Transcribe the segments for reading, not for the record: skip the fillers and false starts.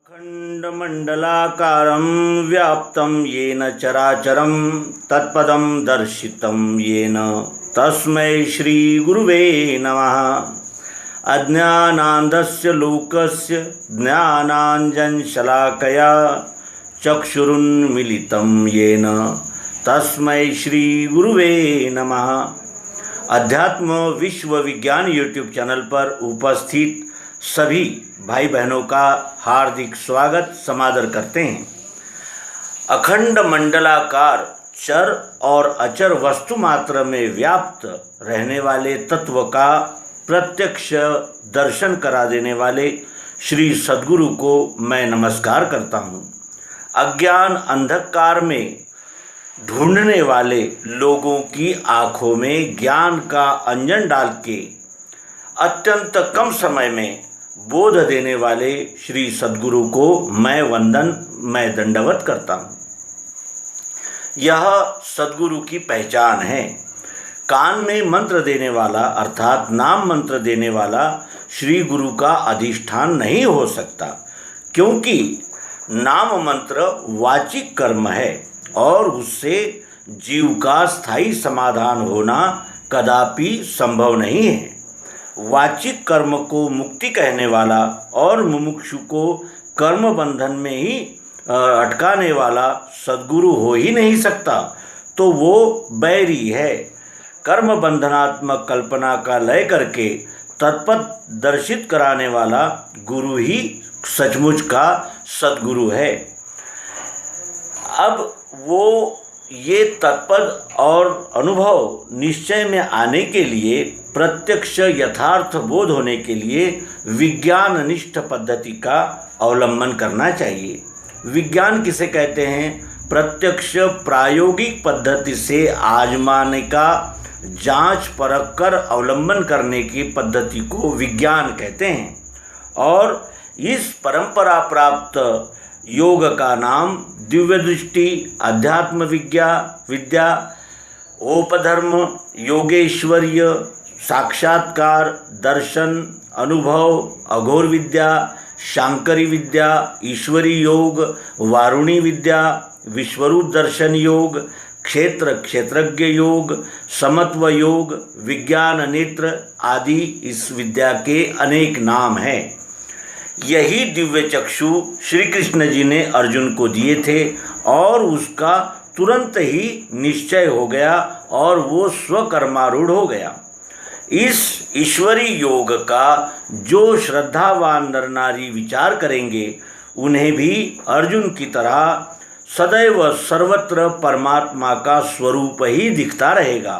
खण्डमण्डलाकारं व्याप्तं येन चराचरं तत्पदं दर्शितं येन तस्मै श्रीगुरुवे नमः। अज्ञानान्धस्य लोकस्य ज्ञानाञ्जनशलाकया चक्षुरुन्मीलितं येन तस्मै श्रीगुरुवे नमः। अध्यात्म विश्व विज्ञान यूट्यूब चैनल पर उपस्थित सभी भाई बहनों का हार्दिक स्वागत समादर करते हैं। अखंड मंडलाकार चर और अचर वस्तु मात्र में व्याप्त रहने वाले तत्व का प्रत्यक्ष दर्शन करा देने वाले श्री सद्गुरु को मैं नमस्कार करता हूँ। अज्ञान अंधकार में ढूंढने वाले लोगों की आँखों में ज्ञान का अंजन डाल के अत्यंत कम समय में बोध देने वाले श्री सद्गुरु को मैं दंडवत करता हूँ। यह सद्गुरु की पहचान है। कान में मंत्र देने वाला अर्थात नाम मंत्र देने वाला श्री गुरु का अधिष्ठान नहीं हो सकता, क्योंकि नाम मंत्र वाचिक कर्म है और उससे जीव का स्थायी समाधान होना कदापि संभव नहीं है। वाचिक कर्म को मुक्ति कहने वाला और मुमुक्षु को कर्म बंधन में ही अटकाने वाला सद्गुरु हो ही नहीं सकता, तो वो बैरी है। कर्म बंधनात्मक कल्पना का लय करके तत्पद दर्शित कराने वाला गुरु ही सचमुच का सद्गुरु है। अब वो ये तत्पद और अनुभव निश्चय में आने के लिए, प्रत्यक्ष यथार्थ बोध होने के लिए विज्ञान निष्ठ पद्धति का अवलंबन करना चाहिए। विज्ञान किसे कहते हैं? प्रत्यक्ष प्रायोगिक पद्धति से आजमाने का, जांच परख कर अवलंबन करने की पद्धति को विज्ञान कहते हैं। और इस परंपरा प्राप्त योग का नाम दिव्य दृष्टि, अध्यात्म विद्या, औपधर्म, योगेश्वर्य, साक्षात्कार, दर्शन, अनुभव, अघोर विद्या, शांकरी विद्या, ईश्वरी योग, वारुणी विद्या, विश्वरूप दर्शन योग, क्षेत्रज्ञ योग, समत्व योग, विज्ञान नेत्र आदि इस विद्या के अनेक नाम हैं। यही दिव्य चक्षु श्री कृष्ण जी ने अर्जुन को दिए थे और उसका तुरंत ही निश्चय हो गया और वो स्वकर्मारूढ़ हो गया। इस ईश्वरी योग का जो श्रद्धावान नर नारी विचार करेंगे, उन्हें भी अर्जुन की तरह सदैव सर्वत्र परमात्मा का स्वरूप ही दिखता रहेगा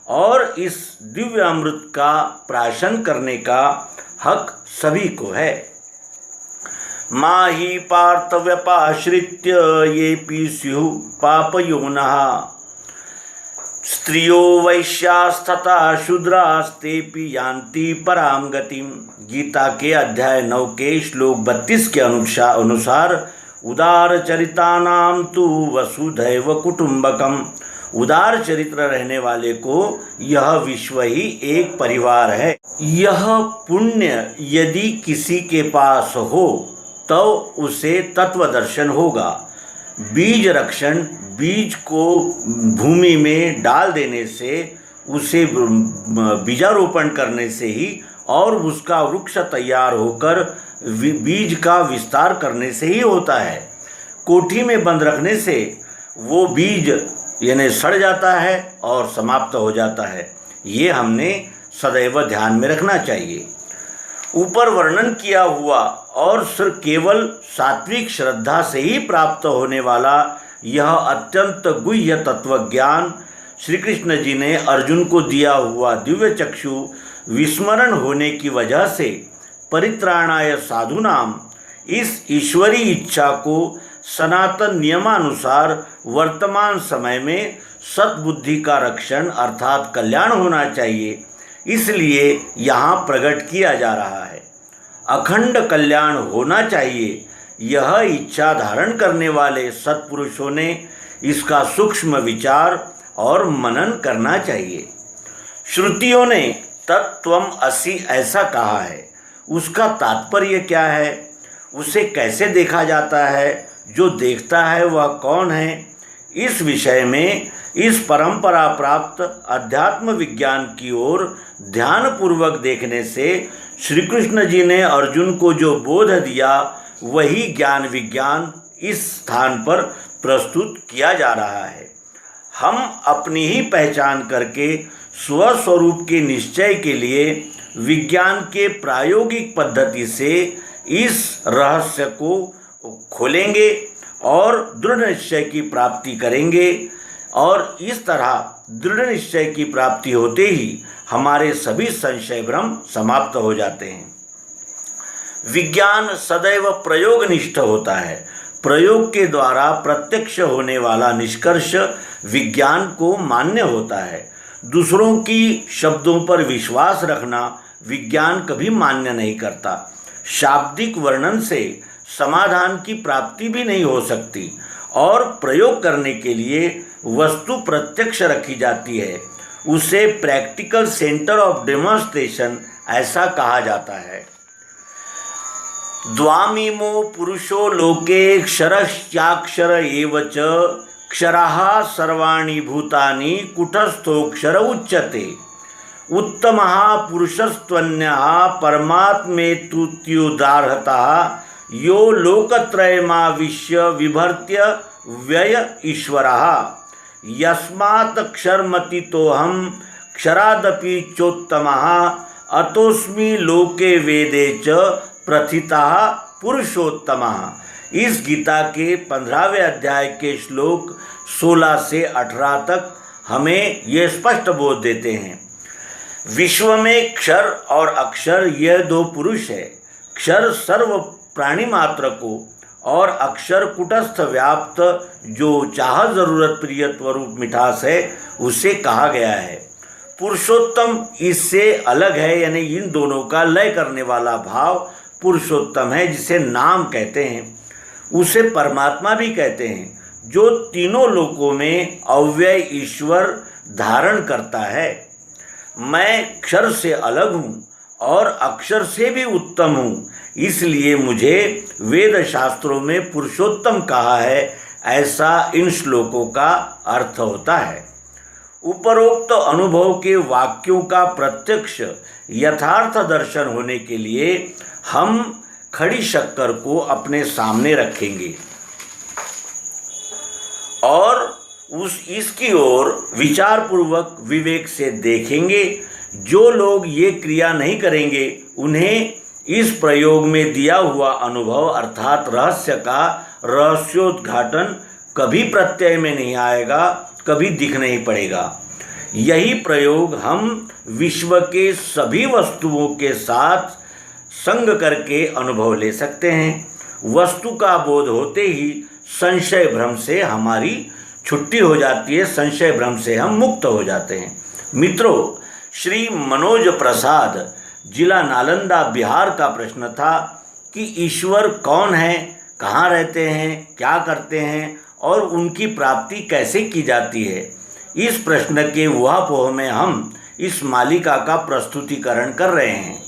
और इस दिव्य अमृत का प्राशन करने का हक सभी को है। माहि पार्थ व्यपाश्रित्य येऽपि स्युः पापयोनिः स्त्रियो वैश्यास्तथा शूद्रास्तेऽपि यान्ति परां गतिं। गीता के अध्याय 9 के श्लोक 32 के अनुसार उदार चरितानां तु वसुधैव कुटुंबकम। उदार चरित्र रहने वाले को यह विश्व ही एक परिवार है। यह पुण्य यदि किसी के पास हो तो उसे तत्व दर्शन होगा। बीज रक्षण, बीज को भूमि में डाल देने से, उसे बीजारोपण करने से ही और उसका वृक्ष तैयार होकर बीज का विस्तार करने से ही होता है। कोठी में बंद रखने से वो बीज यानी सड़ जाता है और समाप्त हो जाता है। ये हमने सदैव ध्यान में रखना चाहिए। ऊपर वर्णन किया हुआ और सिर्फ केवल सात्विक श्रद्धा से ही प्राप्त होने वाला यह अत्यंत गुह्य तत्व ज्ञान श्री कृष्ण जी ने अर्जुन को दिया हुआ दिव्य चक्षु विस्मरण होने की वजह से परित्राणाय साधुनाम, इस ईश्वरी इच्छा को सनातन नियमानुसार वर्तमान समय में सद्बुद्धि का रक्षण अर्थात कल्याण होना चाहिए, इसलिए यहाँ प्रकट किया जा रहा है। अखंड कल्याण होना चाहिए, यह इच्छा धारण करने वाले सत्पुरुषों ने इसका सूक्ष्म विचार और मनन करना चाहिए। श्रुतियों ने तत्त्वम् असि ऐसा कहा है, उसका तात्पर्य क्या है? उसे कैसे देखा जाता है, जो देखता है वह कौन है, इस विषय में इस परंपरा प्राप्त अध्यात्म विज्ञान की ओर ध्यानपूर्वक देखने से श्री कृष्ण जी ने अर्जुन को जो बोध दिया वही ज्ञान विज्ञान इस स्थान पर प्रस्तुत किया जा रहा है। हम अपनी ही पहचान करके स्वस्वरूप के निश्चय के लिए विज्ञान के प्रायोगिक पद्धति से इस रहस्य को खोलेंगे और दृढ़ निश्चय की प्राप्ति करेंगे, और इस तरह दृढ़ निश्चय की प्राप्ति होते ही हमारे सभी संशय भ्रम समाप्त हो जाते हैं। विज्ञान सदैव प्रयोगनिष्ठ होता है। प्रयोग के द्वारा प्रत्यक्ष होने वाला निष्कर्ष विज्ञान को मान्य होता है। दूसरों की शब्दों पर विश्वास रखना विज्ञान कभी मान्य नहीं करता। शाब्दिक वर्णन से समाधान की प्राप्ति भी नहीं हो सकती और प्रयोग करने के लिए वस्तु प्रत्यक्ष रखी जाती है। उसे प्रैक्टिकल सेंटर ऑफ डेमोन्स्ट्रेशन ऐसा कहा जाता है। द्वामीमो पुरुषो लोके क्षरश्चाक्षर एव च क्षरः सर्वाणि भूतानि कुटस्थोक्षर उच्यते। उत्तमः पुरुषस्त्वन्यः परमात्मेत्युदारहतः यो लोकत्रयमाविश्य बिभर्त्य व्यय ईश्वरः। यस्मात् क्षरमतीतोऽहं क्षरादपि चोत्तमः अतोऽस्मि लोके वेदे च प्रथितः पुरुषोत्तमः। इस गीता के 15वें अध्याय के श्लोक 16 से 18 तक हमें ये स्पष्ट बोध देते हैं। विश्व में क्षर और अक्षर यह दो पुरुष है। क्षर सर्व प्राणी मात्र को और अक्षर कुटस्थ व्याप्त जो चाह जरूरत प्रियत्व रूप मिठास है उसे कहा गया है। पुरुषोत्तम इससे अलग है, यानी इन दोनों का लय करने वाला भाव पुरुषोत्तम है, जिसे नाम कहते हैं। उसे परमात्मा भी कहते हैं, जो तीनों लोकों में अव्यय ईश्वर धारण करता है। मैं क्षर से अलग हूँ और अक्षर से भी उत्तम हूँ, इसलिए मुझे वेद शास्त्रों में पुरुषोत्तम कहा है, ऐसा इन श्लोकों का अर्थ होता है। उपरोक्त अनुभव के वाक्यों का प्रत्यक्ष यथार्थ दर्शन होने के लिए हम खड़ी शक्कर को अपने सामने रखेंगे और इसकी ओर विचारपूर्वक विवेक से देखेंगे। जो लोग ये क्रिया नहीं करेंगे उन्हें इस प्रयोग में दिया हुआ अनुभव अर्थात रहस्य का रहस्योद्घाटन कभी प्रत्यय में नहीं आएगा, कभी दिख नहीं पड़ेगा। यही प्रयोग हम विश्व के सभी वस्तुओं के साथ संग करके अनुभव ले सकते हैं। वस्तु का बोध होते ही संशय भ्रम से हमारी छुट्टी हो जाती है, संशय भ्रम से हम मुक्त हो जाते हैं। मित्रों, श्री मनोज प्रसाद, जिला नालंदा, बिहार का प्रश्न था कि ईश्वर कौन है, कहाँ रहते हैं, क्या करते हैं और उनकी प्राप्ति कैसे की जाती है। इस प्रश्न के ऊहापोह में हम इस मालिका का प्रस्तुतिकरण कर रहे हैं।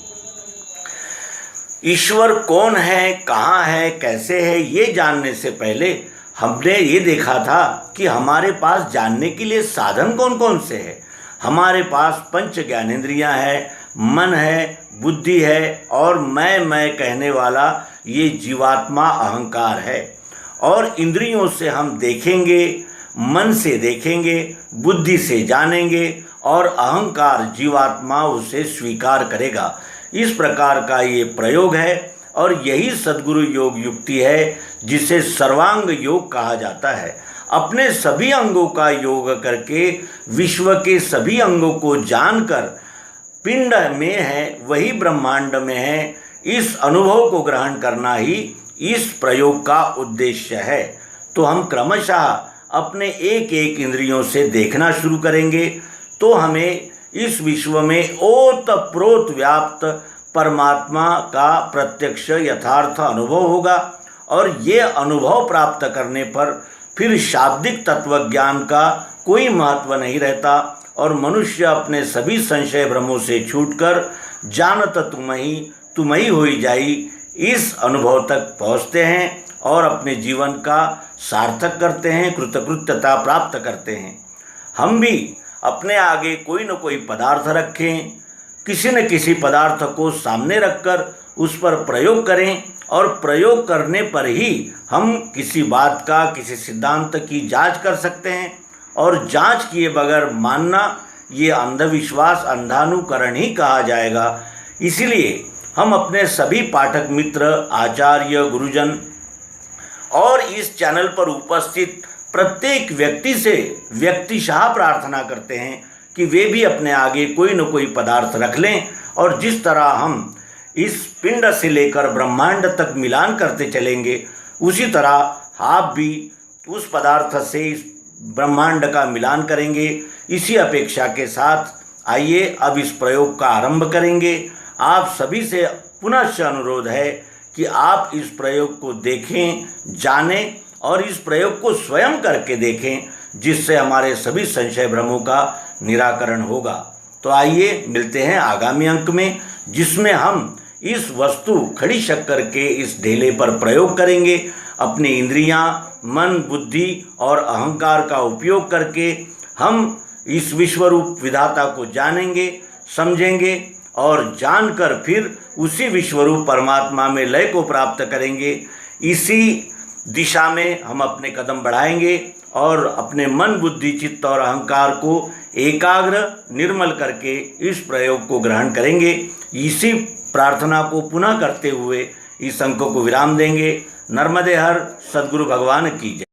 ईश्वर कौन है, कहाँ है, कैसे है, ये जानने से पहले हमने ये देखा था कि हमारे पास जानने के लिए साधन कौन कौन से हैं। हमारे पास पंच ज्ञानेंद्रियाँ हैं, मन है, बुद्धि है और मैं कहने वाला ये जीवात्मा अहंकार है। और इंद्रियों से हम देखेंगे, मन से देखेंगे, बुद्धि से जानेंगे और अहंकार जीवात्मा उसे स्वीकार करेगा। इस प्रकार का ये प्रयोग है और यही सद्गुरु योग युक्ति है जिसे सर्वांग योग कहा जाता है। अपने सभी अंगों का योग करके विश्व के सभी अंगों को जानकर पिंड में है वही ब्रह्मांड में है, इस अनुभव को ग्रहण करना ही इस प्रयोग का उद्देश्य है। तो हम क्रमशः अपने एक एक इंद्रियों से देखना शुरू करेंगे तो हमें इस विश्व में ओतप्रोत व्याप्त परमात्मा का प्रत्यक्ष यथार्थ अनुभव होगा। और ये अनुभव प्राप्त करने पर फिर शाब्दिक तत्वज्ञान का कोई महत्व नहीं रहता और मनुष्य अपने सभी संशय भ्रमों से छूटकर जानत तुम ही होई जाई, इस अनुभव तक पहुँचते हैं और अपने जीवन का सार्थक करते हैं, कृतकृत्यता प्राप्त करते हैं। हम भी अपने आगे कोई न कोई पदार्थ रखें, किसी न किसी पदार्थ को सामने रखकर उस पर प्रयोग करें और प्रयोग करने पर ही हम किसी बात का, किसी सिद्धांत की जांच कर सकते हैं। और जांच किए बगैर मानना ये अंधविश्वास, अंधानुकरण ही कहा जाएगा। इसीलिए हम अपने सभी पाठक मित्र, आचार्य, गुरुजन और इस चैनल पर उपस्थित प्रत्येक व्यक्ति से व्यक्तिशः प्रार्थना करते हैं कि वे भी अपने आगे कोई न कोई पदार्थ रख लें और जिस तरह हम इस पिंड से लेकर ब्रह्मांड तक मिलान करते चलेंगे, उसी तरह आप भी उस पदार्थ से इस ब्रह्मांड का मिलान करेंगे। इसी अपेक्षा के साथ आइए अब इस प्रयोग का आरंभ करेंगे। आप सभी से पुनः अनुरोध है कि आप इस प्रयोग को देखें, जानें और इस प्रयोग को स्वयं करके देखें, जिससे हमारे सभी संशय भ्रमों का निराकरण होगा। तो आइए मिलते हैं आगामी अंक में, जिसमें हम इस वस्तु खड़ी शक्कर के इस ढेले पर प्रयोग करेंगे। अपनी इंद्रियां, मन, बुद्धि और अहंकार का उपयोग करके हम इस विश्वरूप विधाता को जानेंगे, समझेंगे और जानकर फिर उसी विश्वरूप परमात्मा में लय को प्राप्त करेंगे। इसी दिशा में हम अपने कदम बढ़ाएंगे और अपने मन, बुद्धि, चित्त और अहंकार को एकाग्र, निर्मल करके इस प्रयोग को ग्रहण करेंगे। इसी प्रार्थना को पुनः करते हुए इस अंक को विराम देंगे। नर्मदे हर सद्गुरु भगवान की जय।